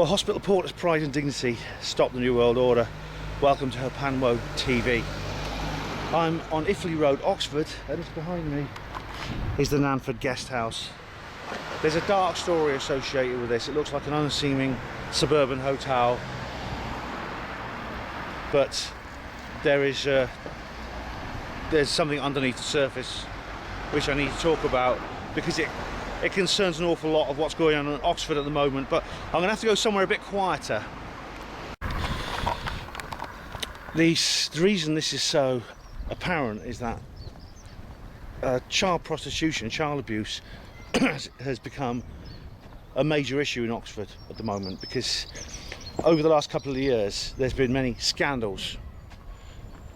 Well, hospital porter's pride and dignity stop the New World Order. Welcome to Herpanwo TV. I'm on Iffley Road, Oxford, and it's behind me is the Nanford Guest House. There's a dark story associated with this. It looks like an unassuming suburban hotel, but there's something underneath the surface which I need to talk about, because it concerns an awful lot of what's going on in Oxford at the moment. But I'm going to have to go somewhere a bit quieter. The reason this is so apparent is that child prostitution, child abuse has become a major issue in Oxford at the moment, because over the last couple of years there's been many scandals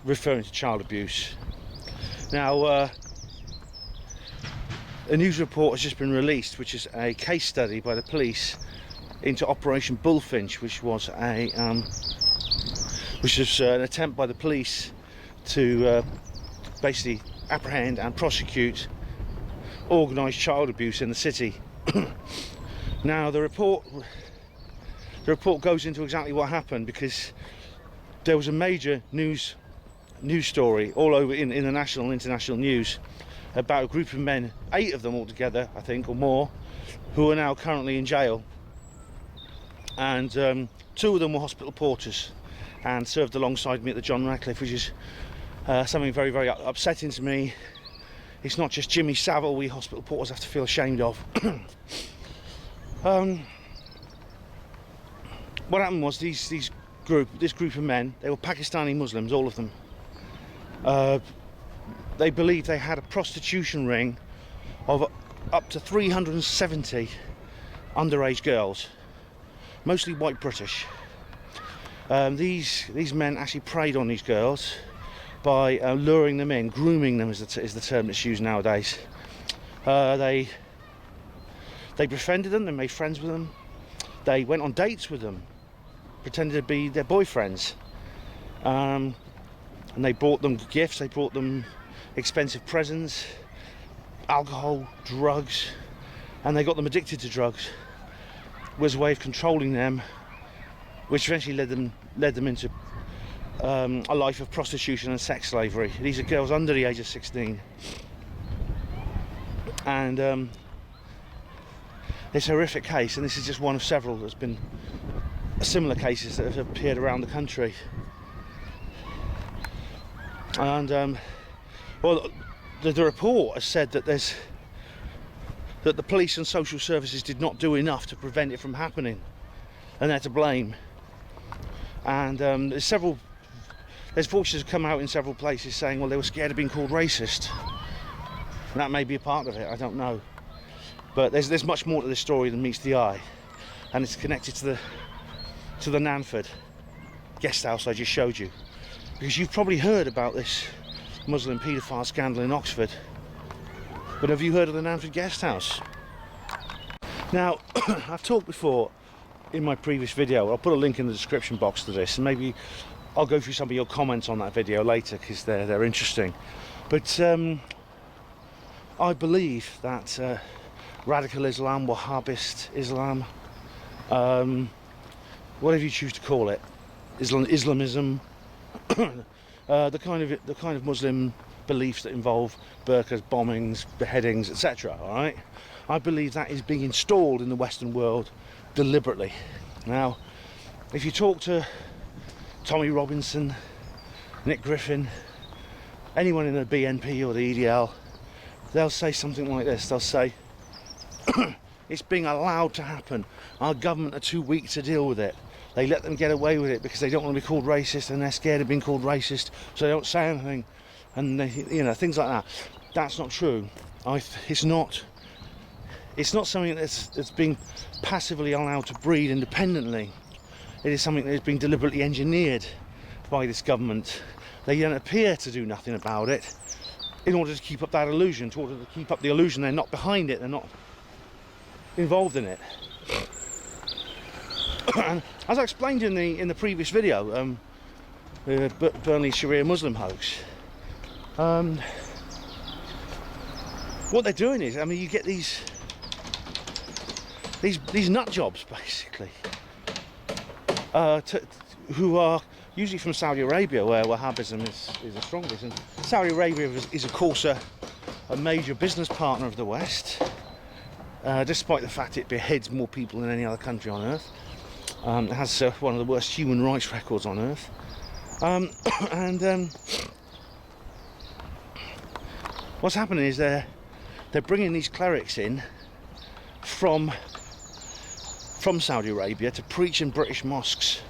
referring to child abuse. Now, a news report has just been released, which is a case study by the police into Operation Bullfinch, which was an attempt by the police to basically apprehend and prosecute organised child abuse in the city. Now, the report goes into exactly what happened, because there was a major news story all over in the national and international news about a group of men, 8 of them altogether, I think, or more, who are now currently in jail. And 2 of them were hospital porters and served alongside me at the John Radcliffe, which is something very, very upsetting to me. It's not just Jimmy Savile we hospital porters have to feel ashamed of. What happened was this group of men, they were Pakistani Muslims, all of them. They believed they had a prostitution ring of up to 370 underage girls, mostly white British. These men actually preyed on these girls by luring them in, grooming them is the term that's used nowadays. They befriended them, they made friends with them, they went on dates with them, pretended to be their boyfriends, and they brought them gifts, they brought them expensive presents, alcohol, drugs, and they got them addicted to drugs. It was a way of controlling them, which eventually led them into a life of prostitution and sex slavery. These are girls under the age of 16, and it's a horrific case, and this is just one of several. There's been similar cases that have appeared around the country. And well, the report has said that the police and social services did not do enough to prevent it from happening, and they're to blame. And there's voices have come out in several places saying, well, they were scared of being called racist, and that may be a part of it, I don't know. But there's much more to this story than meets the eye, and it's connected to the Nanford Guest House I just showed you, because you've probably heard about this Muslim paedophile scandal in Oxford, but have you heard of the Nanford Guest House? Now, I've talked before in my previous video, I'll put a link in the description box to this, and maybe I'll go through some of your comments on that video later, because they're interesting. But I believe that radical Islam, Wahhabist Islam, whatever you choose to call it, Islamism, the kind of Muslim beliefs that involve burqas, bombings, beheadings, etc. All right, I believe that is being installed in the Western world deliberately. Now, if you talk to Tommy Robinson, Nick Griffin, anyone in the BNP or the EDL, they'll say something like this. They'll say, it's being allowed to happen. Our government are too weak to deal with it. They let them get away with it because they don't want to be called racist, and they're scared of being called racist, so they don't say anything, and they, things like that. That's not true. It's not something that's being passively allowed to breed independently. It is something that is being deliberately engineered by this government. They don't appear to do nothing about it in order to keep up that illusion, in order to keep up the illusion they're not behind it, they're not involved in it. And as I explained in the previous video, Burnley Sharia Muslim hoax, what they're doing is, I mean, you get these nut jobs basically who are usually from Saudi Arabia, where Wahhabism is the strongest. And Saudi Arabia is of course a major business partner of the West, despite the fact it beheads more people than any other country on earth. It has one of the worst human rights records on earth. What's happening is they're bringing these clerics in from Saudi Arabia to preach in British mosques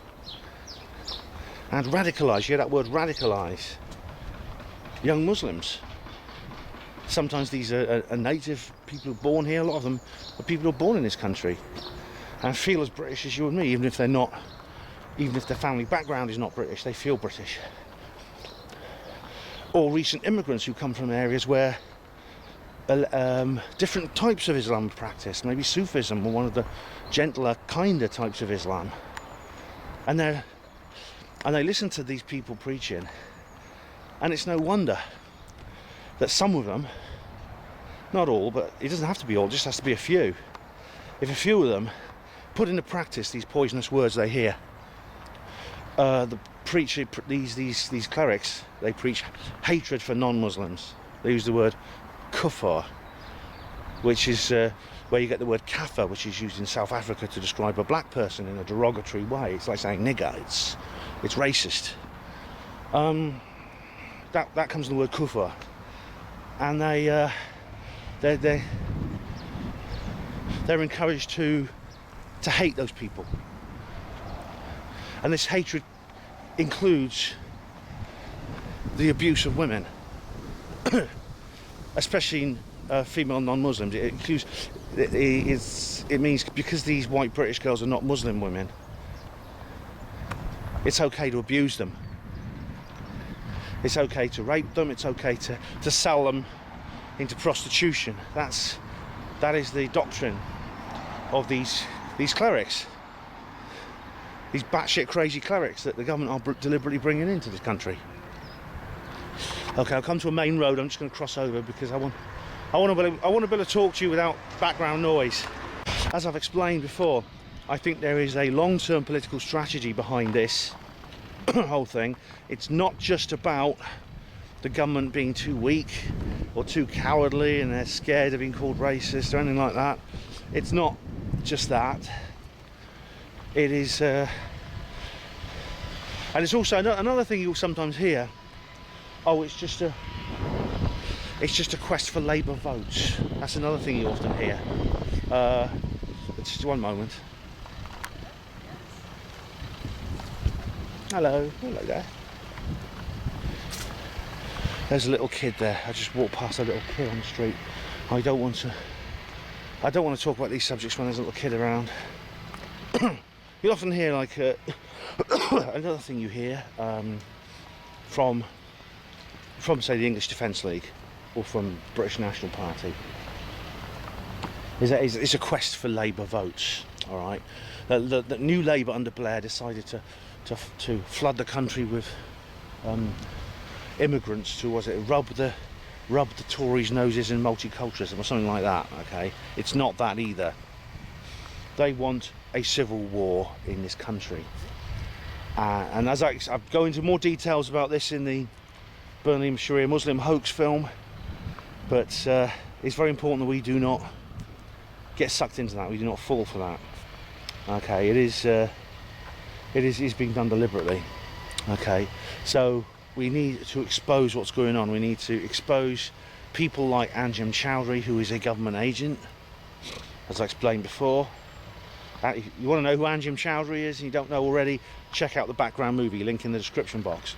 and radicalise, you hear that word, radicalise young Muslims. Sometimes these are native people who are born here, a lot of them are people who are born in this country and feel as British as you and me, even if they're not, even if their family background is not British, they feel British. Or recent immigrants who come from areas where different types of Islam practice, maybe Sufism or one of the gentler, kinder types of Islam, and they listen to these people preaching, and it's no wonder that some of them, not all, but it doesn't have to be all, it just has to be a few. If a few of them put into practice these poisonous words they hear, these clerics, they preach hatred for non-Muslims. They use the word kufar, which is where you get the word kafir, which is used in South Africa to describe a black person in a derogatory way. It's like saying nigger. It's racist. That comes from the word kufar, and they're encouraged to hate those people, and this hatred includes the abuse of women, especially female non-Muslims. It means because these white British girls are not Muslim women, it's okay to abuse them. It's okay to rape them. It's okay to sell them into prostitution. That is the doctrine of these clerics, these batshit crazy clerics that the government are deliberately bringing into this country. Okay, I'll come to a main road. I'm just going to cross over because I want to be able to talk to you without background noise. As I've explained before, I think there is a long-term political strategy behind this whole thing. It's not just about the government being too weak or too cowardly and they're scared of being called racist or anything like that. It's not just that. It is, and it's also another thing you'll sometimes hear. Oh, it's just a quest for Labour votes. That's another thing you often hear. Just one moment. Hello there. There's a little kid there. I just walked past a little kid on the street. I don't want to talk about these subjects when there's a little kid around. You'll often hear like another thing you hear from say the English Defence League or from British National Party is that it's a quest for Labour votes. All right, the new Labour under Blair decided to flood the country with immigrants to rub the Tories' noses in multiculturalism or something like that. Okay, it's not that either. They want a civil war in this country, and as I go into more details about this in the Birmingham Sharia Muslim hoax film, but it's very important that we do not get sucked into that. We do not fall for that. Okay, it is being done deliberately. Okay, so we need to expose what's going on. We need to expose people like Anjem Chowdhury, who is a government agent, as I explained before. You want to know who Anjem Chowdhury is and you don't know already, check out the background movie, link in the description box.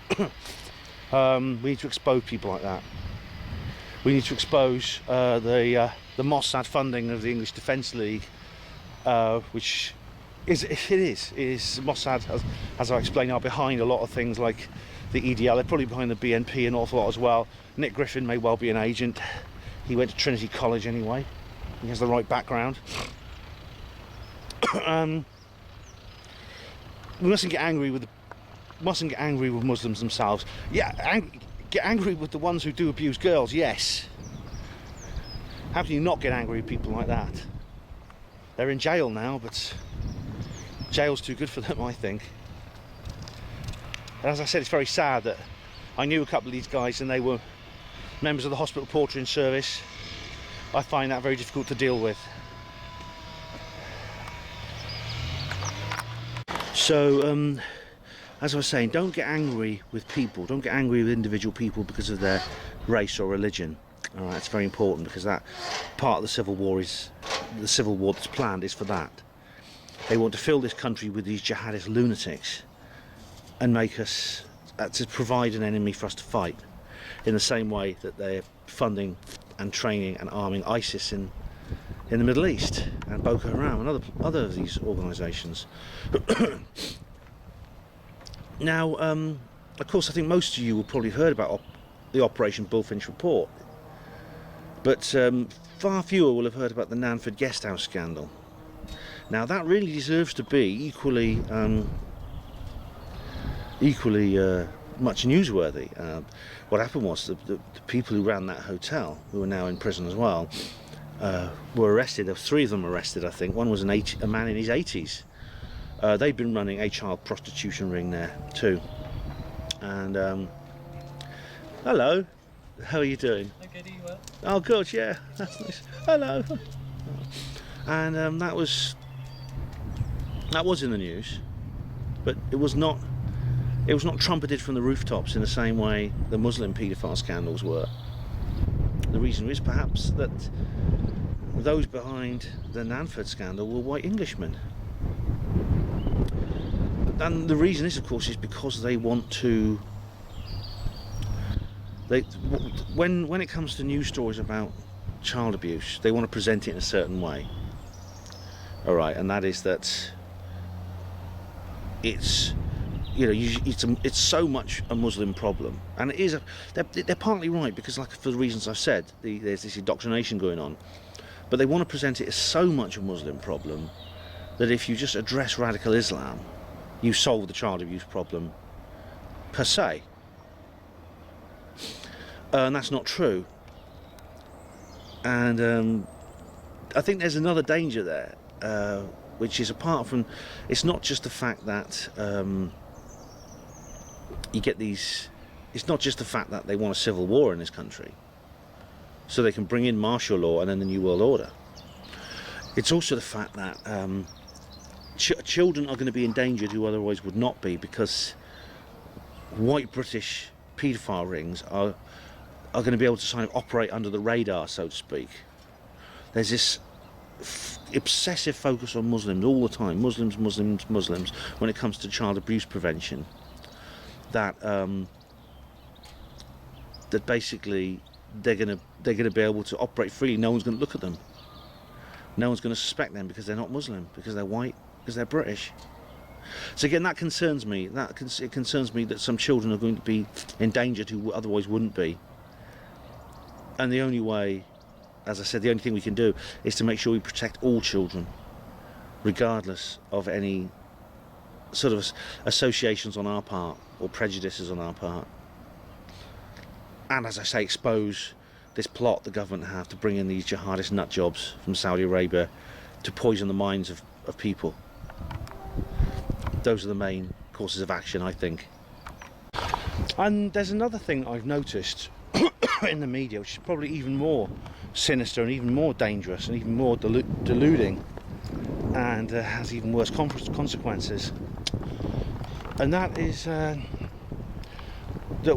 We need to expose people like that. We need to expose the Mossad funding of the English Defence League, which is Mossad, as I explained, are behind a lot of things like the EDL. They're probably behind the BNP an awful lot as well. Nick Griffin may well be an agent. He went to Trinity College anyway. He has the right background. We mustn't get angry with Muslims themselves. Yeah, get angry with the ones who do abuse girls. Yes. How can you not get angry with people like that? They're in jail now, but Jail's too good for them, I think. And as I said, it's very sad that I knew a couple of these guys and they were members of the hospital portering service. I find that very difficult to deal with. So, as I was saying, don't get angry with people. Don't get angry with individual people because of their race or religion. All right, it's very important, because that part of the civil war that's planned is for that. They want to fill this country with these jihadist lunatics and make us to provide an enemy for us to fight, in the same way that they're funding and training and arming ISIS in the Middle East, and Boko Haram and other of these organisations. Now, of course, I think most of you will probably have heard about the Operation Bullfinch report, but far fewer will have heard about the Nanford Guesthouse scandal. Now, that really deserves to be equally much newsworthy. What happened was the people who ran that hotel, who are now in prison as well, were arrested. There were 3 of them arrested, I think. One was a man in his 80s. They'd been running a child prostitution ring there too. And hello, how are you doing? Okay, do you well? Oh, good, yeah, that's nice. Hello. And that was in the news, but it was not trumpeted from the rooftops in the same way the Muslim paedophile scandals were. The reason is perhaps that those behind the Nanford scandal were white Englishmen. And the reason is, of course, is because they want to... When it comes to news stories about child abuse, they want to present it in a certain way. All right, and that is that it's... it's so much a Muslim problem, and it is. They're partly right, because, like, for the reasons I've said, there's this indoctrination going on. But they want to present it as so much a Muslim problem that if you just address radical Islam, you solve the child abuse problem per se. And that's not true. And I think there's another danger there, which is, apart from, it's not just the fact that you get these, it's not just the fact that they want a civil war in this country so they can bring in martial law and then the New World Order. It's also the fact that children are going to be endangered who otherwise would not be, because white British paedophile rings are going to be able to kind of operate under the radar, so to speak. There's this obsessive focus on Muslims all the time, Muslims, when it comes to child abuse prevention, that that basically they're going to be able to operate freely. No one's going to look at them. No one's going to suspect them because they're not Muslim, because they're white, because they're British. So again, that concerns me. It concerns me that some children are going to be endangered who otherwise wouldn't be. And the only way, as I said, the only thing we can do is to make sure we protect all children, regardless of any sort of associations on our part or prejudices on our part. And as I say, expose this plot the government have to bring in these jihadist nut jobs from Saudi Arabia to poison the minds of people. Those are the main courses of action, I think. And there's another thing I've noticed in the media, which is probably even more sinister and even more dangerous and even more deluding, and has even worse consequences. And that is that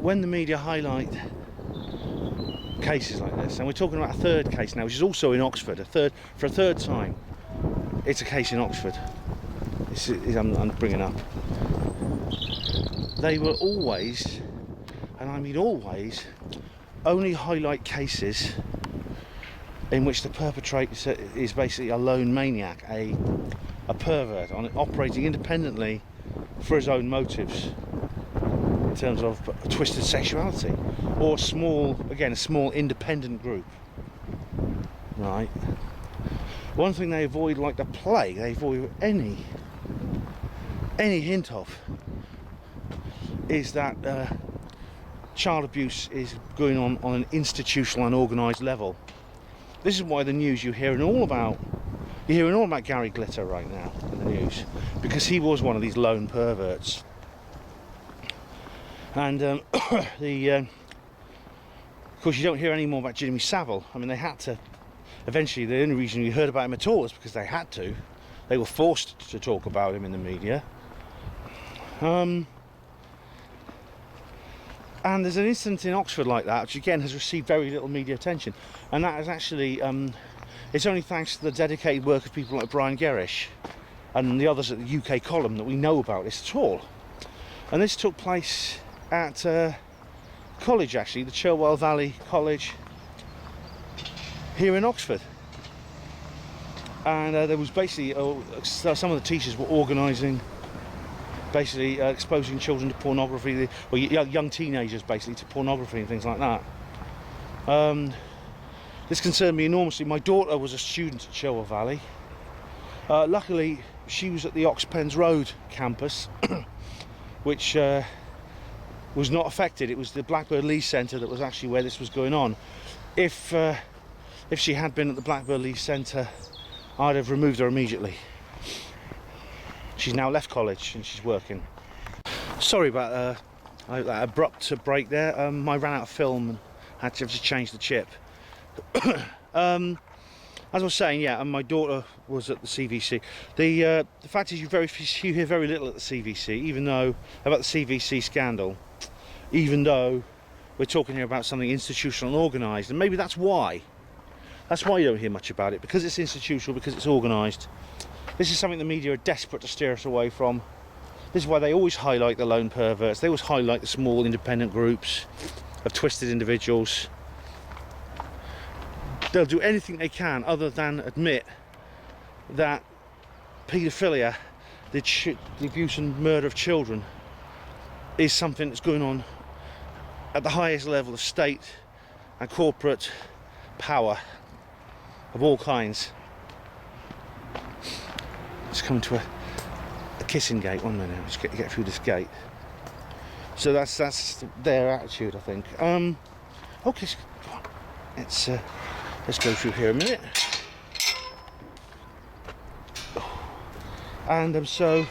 when the media highlight cases like this, and we're talking about a third case now, which is also in Oxford, for a third time, it's a case in Oxford. I'm bringing up. They will always, and I mean always, only highlight cases in which the perpetrator is basically a lone maniac, a pervert, operating independently for his own motives in terms of twisted sexuality, or a small independent group, right? One thing they avoid like the plague, they avoid any hint of, is that child abuse is going on an institutional and organised level. This is why the news you're hearing all about Gary Glitter right now in the news, because he was one of these lone perverts. And of course, you don't hear any more about Jimmy Savile. I mean, they had to. Eventually, the only reason you heard about him at all is because they had to. They were forced to talk about him in the media. And there's an incident in Oxford like that, which again has received very little media attention. And that is actually, it's only thanks to the dedicated work of people like Brian Gerrish and the others at the UK column that we know about this at all. And this took place at college, actually, the Cherwell Valley College here in Oxford. And there was basically, some of the teachers were organising, basically exposing children to pornography, or young teenagers basically to pornography and things like that. This concerned me enormously. My daughter was a student at Cherwell Valley. Luckily, she was at the Ox Pens Road campus, which was not affected. It was the Blackbird Lee Centre that was actually where this was going on. If she had been at the Blackbird Lee Centre, I'd have removed her immediately. She's now left college and she's working. Sorry about that abrupt break there. I ran out of film and had to change the chip. As I was saying, yeah, and my daughter was at the CVC. The fact is, you hear very little at the CVC, even though about the CVC scandal, even though we're talking here about something institutional and organised, and maybe that's why. That's why you don't hear much about it, because it's institutional, because it's organised. This is something the media are desperate to steer us away from. This is why they always highlight the lone perverts. They always highlight the small independent groups of twisted individuals. They'll do anything they can other than admit that paedophilia, the abuse and murder of children, is something that's going on at the highest level of state and corporate power of all kinds. Just coming to a kissing gate. 1 minute, just get through this gate. So that's their attitude, I think. Okay, let's go through here a minute. And so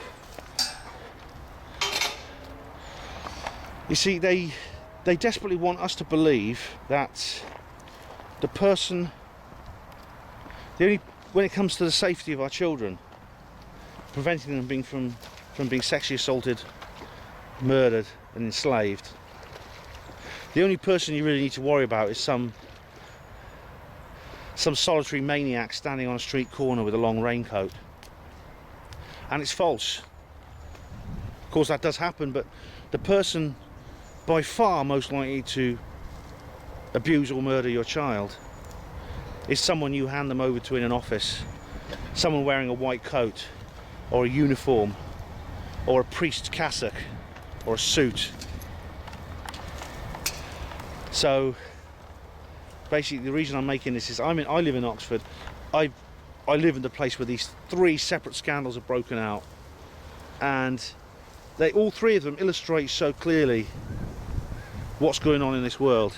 you see, they desperately want us to believe that the person, when it comes to the safety of our children, preventing them from being sexually assaulted, murdered and enslaved, the only person you really need to worry about is some solitary maniac standing on a street corner with a long raincoat. And it's false. Of course that does happen, but the person by far most likely to abuse or murder your child is someone you hand them over to in an office, someone wearing a white coat or a uniform or a priest's cassock or a suit. So basically the reason I'm making this is I live in Oxford. I live in the place where these 3 separate scandals have broken out, and all 3 of them illustrate so clearly what's going on in this world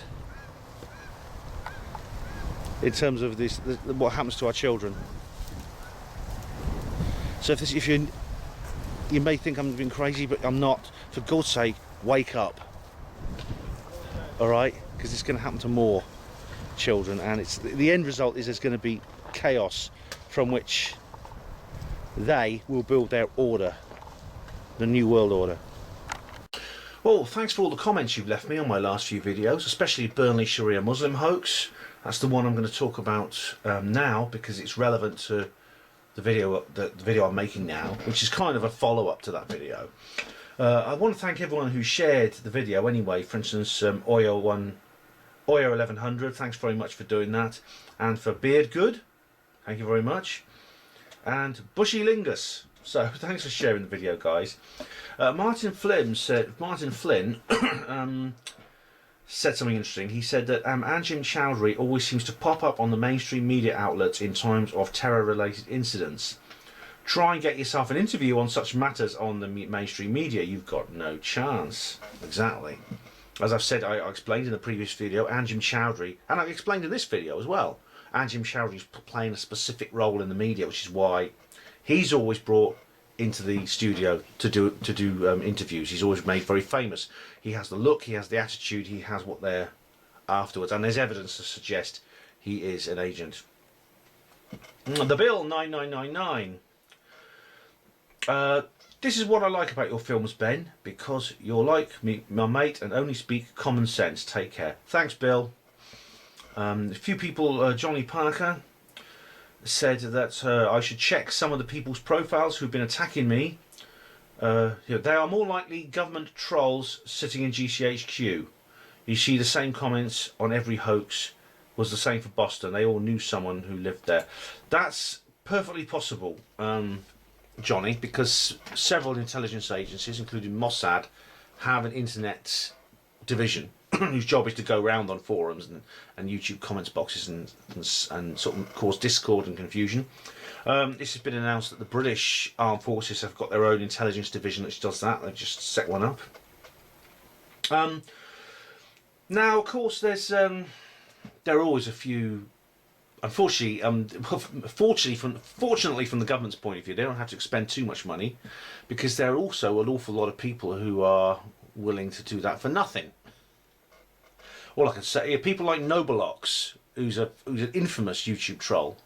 in terms of what happens to our children. So if you may think I'm being crazy, but I'm not. For God's sake, wake up. All right, because it's going to happen to more children, and the end result is there's going to be chaos from which they will build their order, the new world order. Well, thanks for all the comments you've left me on my last few videos, especially Burnley Sharia Muslim hoax. That's the one I'm going to talk about now, because it's relevant to the video I'm making now, which is kind of a follow-up to that video. I want to thank everyone who shared the video anyway. For instance, Oyo1100, thanks very much for doing that. And for Beard Good, thank you very much. And Bushy Lingus, so thanks for sharing the video, guys. Martin Flynn said said something interesting. He said that Anjem Chowdhury always seems to pop up on the mainstream media outlets in times of terror-related incidents. Try and get yourself an interview on such matters on the mainstream media. You've got no chance. Exactly. As I've said, I explained in the previous video, Anjem Chowdhury, and I've explained in this video as well, Anjem Chowdhury's playing a specific role in the media, which is why he's always brought into the studio to do interviews. He's always made very famous. He has the look, he has the attitude, he has what they're afterwards, and there's evidence to suggest he is an agent. The bill 9999. This is what I like about your films, Ben, because you're like me, my mate, and only speak common sense. Take care. Thanks, Bill. A few people, Johnny Parker said that I should check some of the people's profiles who've been attacking me. They are more likely government trolls sitting in GCHQ. You see the same comments on every hoax. Was the same for Boston. They all knew someone who lived there. That's perfectly possible, Johnny, because several intelligence agencies, including Mossad, have an internet division whose job is to go around on forums and YouTube comments boxes and sort of cause discord and confusion. This has been announced that the British Armed Forces have got their own intelligence division which does that. They've just set one up. Now, of course, there are always a few. Unfortunately, fortunately from the government's point of view, they don't have to expend too much money, because there are also an awful lot of people who are willing to do that for nothing. All I can say, people like Nobelox, who's an infamous YouTube troll.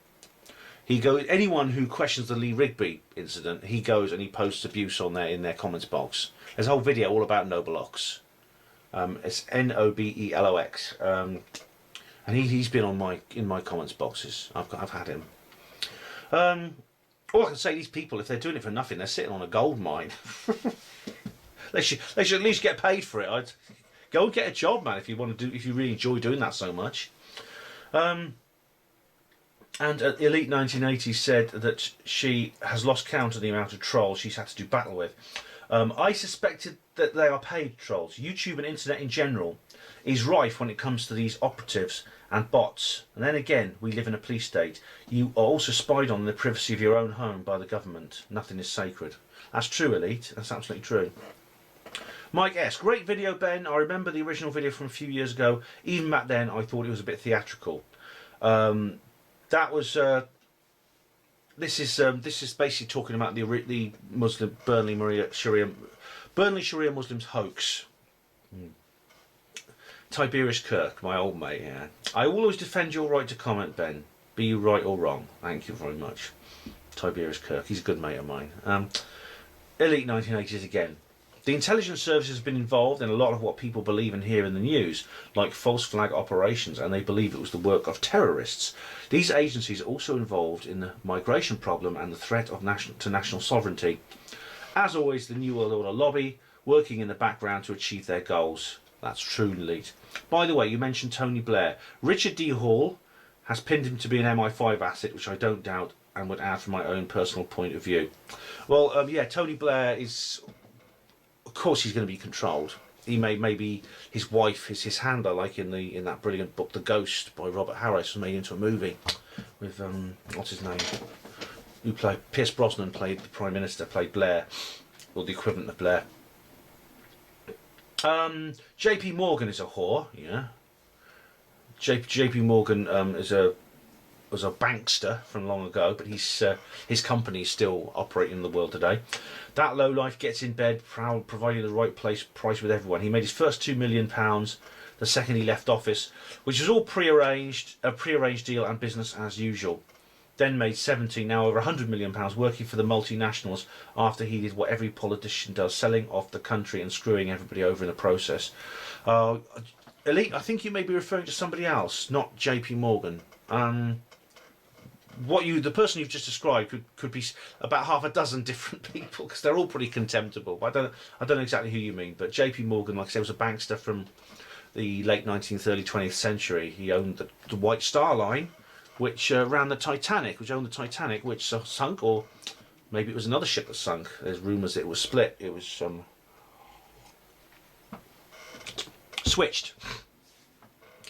He goes, anyone who questions the Lee Rigby incident, he goes and he posts abuse on there in their comments box. There's a whole video all about Nobelox. It's Nobelox. And he's been on in my comments boxes. I've had him. All I can say, these people, if they're doing it for nothing, they're sitting on a gold mine. they should at least get paid for it. I'd go and get a job, man, if you really enjoy doing that so much. And Elite 1980 said that she has lost count of the amount of trolls she's had to do battle with. I suspected that they are paid trolls. YouTube and internet in general is rife when it comes to these operatives and bots. And then again, we live in a police state. You are also spied on in the privacy of your own home by the government. Nothing is sacred. That's true, Elite. That's absolutely true. Mike S. Great video, Ben. I remember the original video from a few years ago. Even back then, I thought it was a bit theatrical. That was... This is basically talking about the Muslim Burnley Sharia Muslims hoax. Tiberius Kirk, my old mate. Yeah, I will always defend your right to comment, Ben. Be you right or wrong. Thank you very much, Tiberius Kirk. He's a good mate of mine. Elite 1980s again. The intelligence services have been involved in a lot of what people believe and hear in the news, like false flag operations, and they believe it was the work of terrorists. These agencies are also involved in the migration problem and the threat of national sovereignty. As always, the New World Order lobby, working in the background to achieve their goals. That's true, Elite. By the way, you mentioned Tony Blair. Richard D. Hall has pinned him to be an MI5 asset, which I don't doubt and would add from my own personal point of view. Well, yeah, Tony Blair is... Of course he's going to be controlled. He maybe his wife is his handler, like in that brilliant book The Ghost by Robert Harris, was made into a movie with what's his name? Who played Pierce Brosnan played the Prime Minister, played Blair, or the equivalent of Blair. J.P. Morgan is a whore, yeah. J.P. Morgan was a bankster from long ago, but his company is still operating in the world today. That lowlife gets in bed, providing the right price with everyone. He made his first £2 million the second he left office, which was all a prearranged deal and business as usual. Then made 70, now over £100 million working for the multinationals after he did what every politician does, selling off the country and screwing everybody over in the process. Elite, I think you may be referring to somebody else, not J.P. Morgan. The person you've just described could be about half a dozen different people, because they're all pretty contemptible. I don't know exactly who you mean, but J.P. Morgan, like I said, was a bankster from the late 19th, early 20th century. He owned the White Star Line, which ran the Titanic, which sunk, or maybe it was another ship that sunk. There's rumours it was split. It was switched.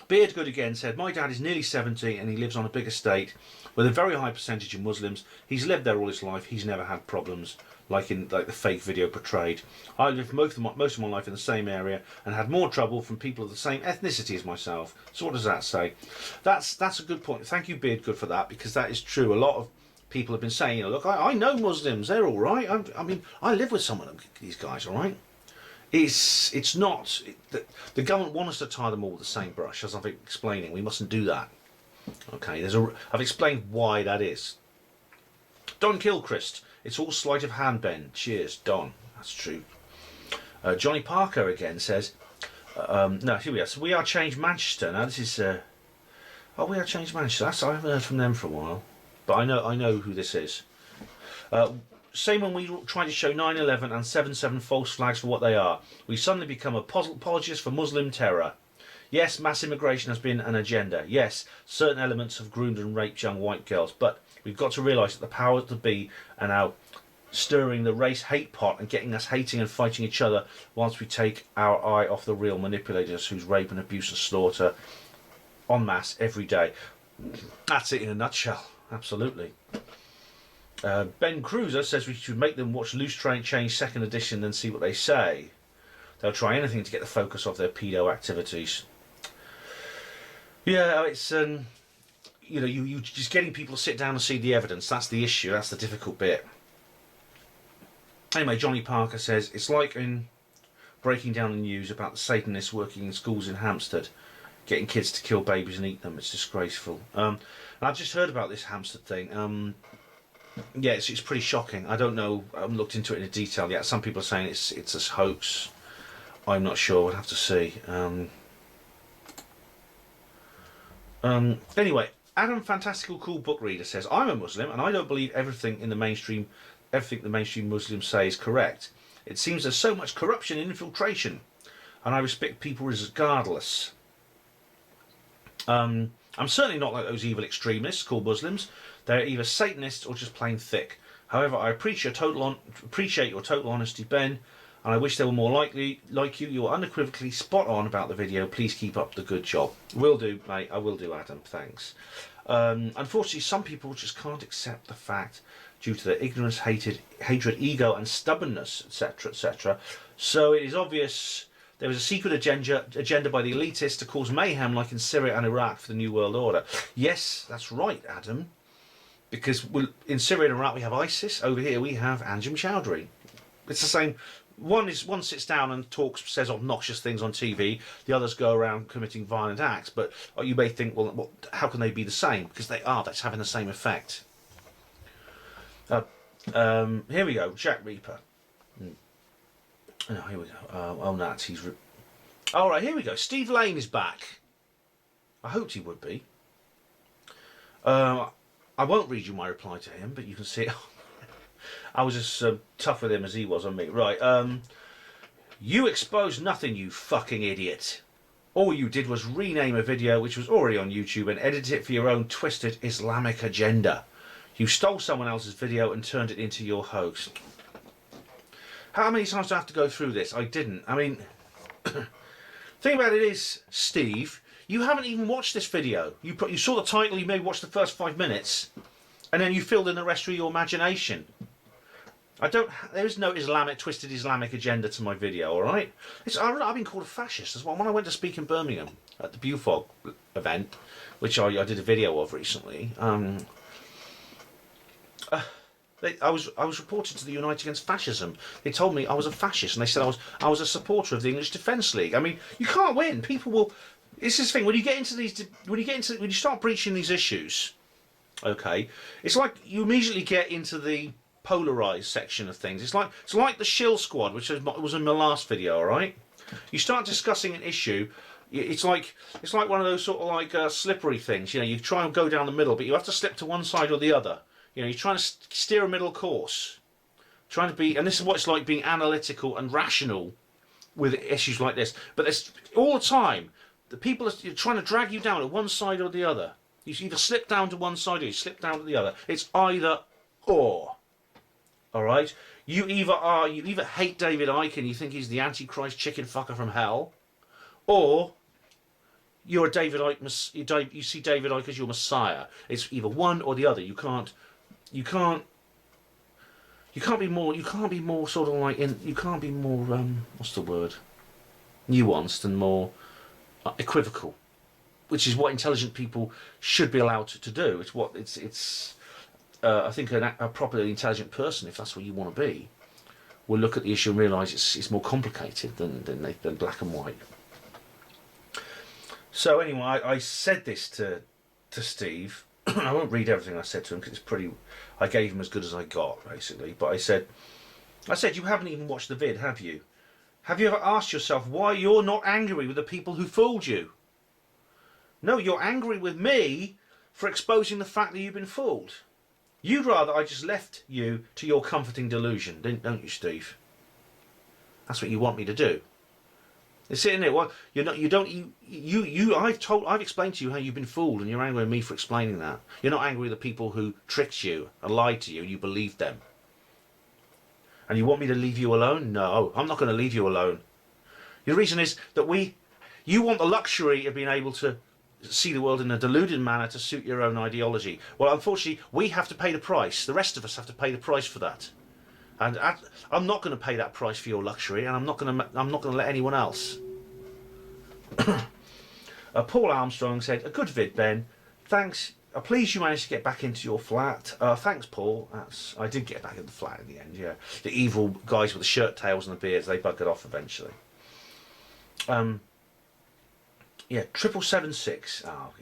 Beardgood again said, my dad is nearly 70 and he lives on a big estate with a very high percentage of Muslims. He's lived there all his life. He's never had problems like the fake video portrayed. I lived most of my life in the same area and had more trouble from people of the same ethnicity as myself. So what does that say? That's a good point. Thank you, Beardgood, for that, because that is true. A lot of people have been saying, look, I know Muslims, they're all right. I mean, I live with some of them, these guys, all right? It's not, the government want us to tie them all with the same brush, as I've explaining. We mustn't do that. Okay, I've explained why that is. Don Gilchrist, it's all sleight of hand, Ben. Cheers, Don. That's true. Johnny Parker again says, no, here we are. So We Are Change Manchester. Now this is, We Are Change Manchester. I haven't heard from them for a while, but I know who this is. Same when we try to show 9/11 and 7/7 false flags for what they are. We suddenly become apologists for Muslim terror. Yes, mass immigration has been an agenda. Yes, certain elements have groomed and raped young white girls. But we've got to realise that the powers that be are now stirring the race hate pot and getting us hating and fighting each other whilst we take our eye off the real manipulators whose rape and abuse and slaughter en masse every day. That's it in a nutshell. Absolutely. Ben Cruiser says we should make them watch Loose Change second edition and see what they say. They'll try anything to get the focus off their pedo activities. Yeah, it's you just getting people to sit down and see the evidence. That's the issue. That's the difficult bit. Anyway, Johnny Parker says it's like in breaking down the news about the Satanists working in schools in Hampstead, getting kids to kill babies and eat them. It's disgraceful. And I've just heard about this Hampstead thing. Yeah, it's pretty shocking. I don't know. I haven't looked into it in detail yet. Some people are saying it's a hoax. I'm not sure. We'll have to see. Anyway, Adam Fantastical Cool Book Reader says, I'm a Muslim and I don't believe everything the mainstream Muslims say is correct. It seems there's so much corruption and infiltration, and I respect people regardless. I'm certainly not like those evil extremists called Muslims. They're either Satanists or just plain thick. However, I appreciate your total honesty, Ben, and I wish they were more like you. You are unequivocally spot on about the video. Please keep up the good job. Will do, mate. I will do, Adam. Thanks. Unfortunately, some people just can't accept the fact due to their ignorance, hatred, ego, and stubbornness, etc., etc. So it is obvious there is a secret agenda by the elitists to cause mayhem like in Syria and Iraq for the New World Order. Yes, that's right, Adam. Because in Syria and Iraq we have ISIS. Over here we have Anjem Choudhury. It's the same. One sits down and says obnoxious things on TV. The others go around committing violent acts. But you may think, well, how can they be the same? Because they are. That's having the same effect. Here we go. Jack Reaper. Oh, here we go. All right, here we go. Steve Lane is back. I hoped he would be. I won't read you my reply to him, but you can see it. I was as tough with him as he was on me. Right. You exposed nothing, you fucking idiot. All you did was rename a video which was already on YouTube and edit it for your own twisted Islamic agenda. You stole someone else's video and turned it into your hoax. How many times do I have to go through this? I didn't. I mean, thing about it is, Steve, you haven't even watched this video. You saw the title, you maybe watched the first 5 minutes, and then you filled in the rest with your imagination. There is no twisted Islamic agenda to my video, all right? I've been called a fascist as well. When I went to speak in Birmingham at the Bufog event, which I did a video of recently, I was reported to the Unite Against Fascism. They told me I was a fascist, and they said I was a supporter of the English Defence League. I mean, you can't win. People will. It's this thing when you start breaching these issues. Okay, it's like you immediately get into the polarised section of things. It's like the Shill Squad, which was in my last video. All right, you start discussing an issue. It's like one of those sort of like slippery things. You know, you try and go down the middle, but you have to slip to one side or the other. You know, you're trying to steer a middle course, trying to be, and this is what it's like being analytical and rational with issues like this. But there's all the time the people are trying to drag you down to one side or the other. You either slip down to one side or you slip down to the other. It's either or. All right. You either hate David Icke and you think he's the Antichrist chicken fucker from hell, or you're a David Icke. You see David Icke as your Messiah. It's either one or the other. You can't be more sort of like you can't be more what's the word, nuanced and more equivocal, which is what intelligent people should be allowed to do. It's I think a properly intelligent person, if that's what you want to be, will look at the issue and realise it's more complicated than black and white. So anyway, I said this to Steve. I won't read everything I said to him because it's pretty. I gave him as good as I got, basically. But I said, you haven't even watched the vid, have you? Have you ever asked yourself why you're not angry with the people who fooled you? No, you're angry with me for exposing the fact that you've been fooled. You'd rather I just left you to your comforting delusion, don't you, Steve? That's what you want me to do. It's sitting there. Well, you're not. You don't. I've explained to you how you've been fooled, and you're angry with me for explaining that. You're not angry with the people who tricked you and lied to you, and you believed them. And you want me to leave you alone? No, I'm not going to leave you alone. The reason is that you want the luxury of being able to see the world in a deluded manner to suit your own ideology. Well, unfortunately, we have to pay the price. The rest of us have to pay the price for that. And I'm not going to pay that price for your luxury, and I'm not going to let anyone else. Paul Armstrong said, "A good vid, Ben. Thanks. Pleased you managed to get back into your flat." Thanks, Paul. I did get back in the flat in the end. Yeah, the evil guys with the shirt tails and the beards, they buggered off eventually. Yeah, 7776. Oh,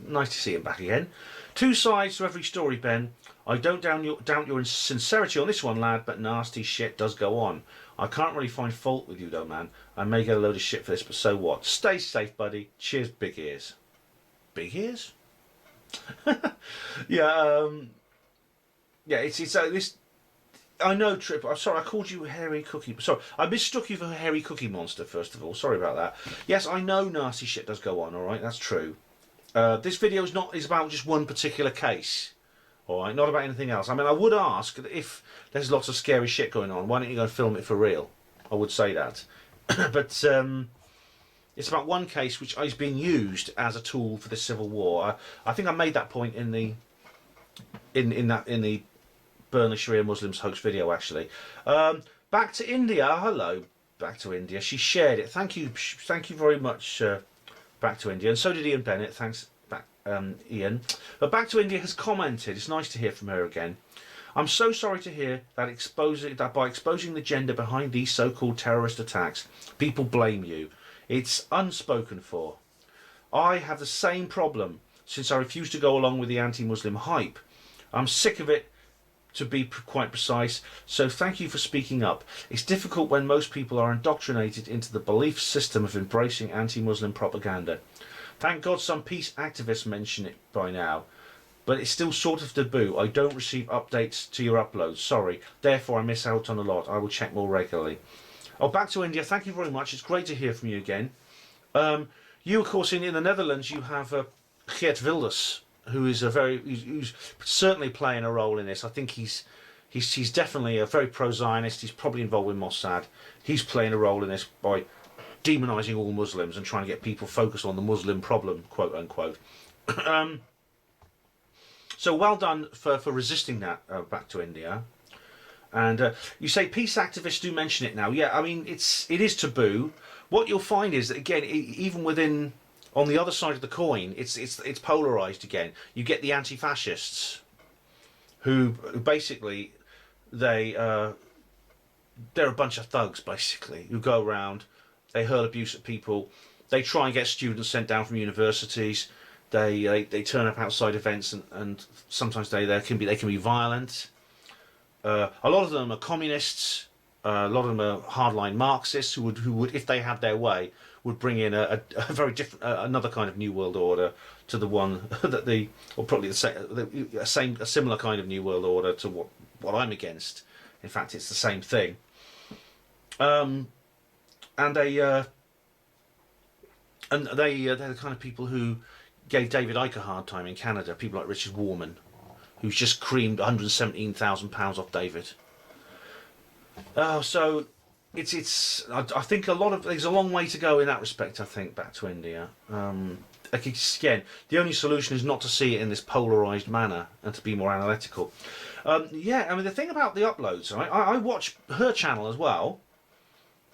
nice to see him back again. Two sides to every story, Ben. I don't doubt your sincerity on this one, lad, but nasty shit does go on. I can't really find fault with you, though, man. I may get a load of shit for this, but so what? Stay safe, buddy. Cheers, big ears. Big ears? Yeah, yeah. It's this. I know, Trip. I'm sorry. I called you Hairy Cookie. Sorry, I mistook you for a Hairy Cookie Monster. First of all, sorry about that. Yes, I know nasty shit does go on. All right, that's true. This video is about just one particular case. All right, not about anything else. I mean, I would ask if there's lots of scary shit going on, why don't you go and film it for real? I would say that, but it's about one case which is being used as a tool for the civil war. I think I made that point in the Burn the Sharia Muslims hoax video, actually. Back to India. Hello, back to India. She shared it. Thank you very much. Back to India, and so did Ian Bennett. Thanks, Ian. But Back to India has commented. It's nice to hear from her again. I'm so sorry to hear that by exposing the gender behind these so-called terrorist attacks, people blame you. It's unspoken for. I have the same problem since I refuse to go along with the anti-Muslim hype. I'm sick of it, to be quite precise, so thank you for speaking up. It's difficult when most people are indoctrinated into the belief system of embracing anti-Muslim propaganda. Thank God some peace activists mention it by now, but it's still sort of taboo. I don't receive updates to your uploads, sorry. Therefore I miss out on a lot. I will check more regularly. Oh, Back to India, thank you very much. It's great to hear from you again. You, of course, in the Netherlands, you have Geert Wilders, who is who's certainly playing a role in this. I think he's definitely a very pro-Zionist. He's probably involved with Mossad. He's playing a role in this by demonising all Muslims and trying to get people focused on the Muslim problem, quote unquote. So well done for resisting that. Back to India. And you say peace activists do mention it now. Yeah, I mean it is taboo. What you'll find is that again, even within. On the other side of the coin, it's polarised again. You get the anti-fascists, who basically they're a bunch of thugs basically who go around, they hurl abuse at people, they try and get students sent down from universities, they turn up outside events and sometimes they can be violent. A lot of them are communists. A lot of them are hardline Marxists who would if they had their way would bring in a very different, another kind of new world order to the one that a similar kind of new world order to what I'm against. In fact, it's the same thing. And they're the kind of people who gave David Icke a hard time in Canada. People like Richard Warman, who's just creamed £117,000 off David. So. I think there's a long way to go in that respect. I think Back to India. Again, the only solution is not to see it in this polarised manner and to be more analytical. Yeah, I mean the thing about the uploads, I watch her channel as well,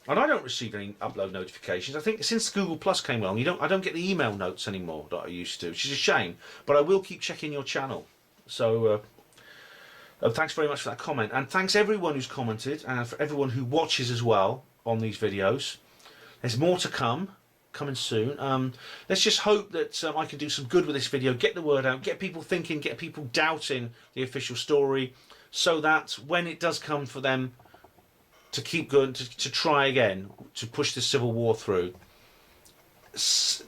and I don't receive any upload notifications. I think since Google Plus came along, I don't get the email notes anymore that I used to, which is a shame. But I will keep checking your channel. So Thanks very much for that comment, and thanks everyone who's commented, and for everyone who watches as well on these videos. There's more to come, coming soon. Let's just hope that I can do some good with this video, get the word out, get people thinking, get people doubting the official story, so that when it does come for them to keep going, to try again, to push this civil war through,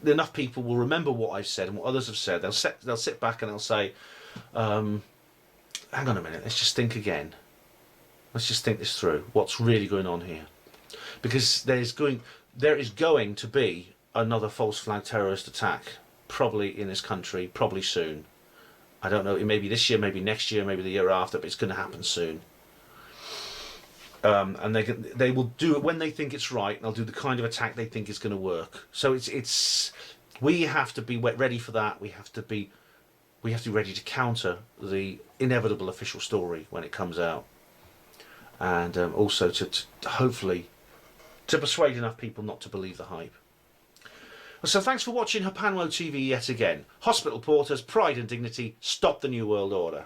enough people will remember what I've said and what others have said. They'll sit back and they'll say, hang on a minute, let's just think again. Let's just think this through. What's really going on here? Because there is going to be another false flag terrorist attack, probably in this country, probably soon. I don't know, it may be this year, maybe next year, maybe the year after, but it's going to happen soon. And they will do it when they think it's right. They'll do the kind of attack they think is going to work. So we have to be ready for that. We have to be ready to counter the inevitable official story when it comes out, and also to hopefully to persuade enough people not to believe the hype. So thanks for watching Hapanwo TV yet again. Hospital Porters, Pride and Dignity, stop the New World Order.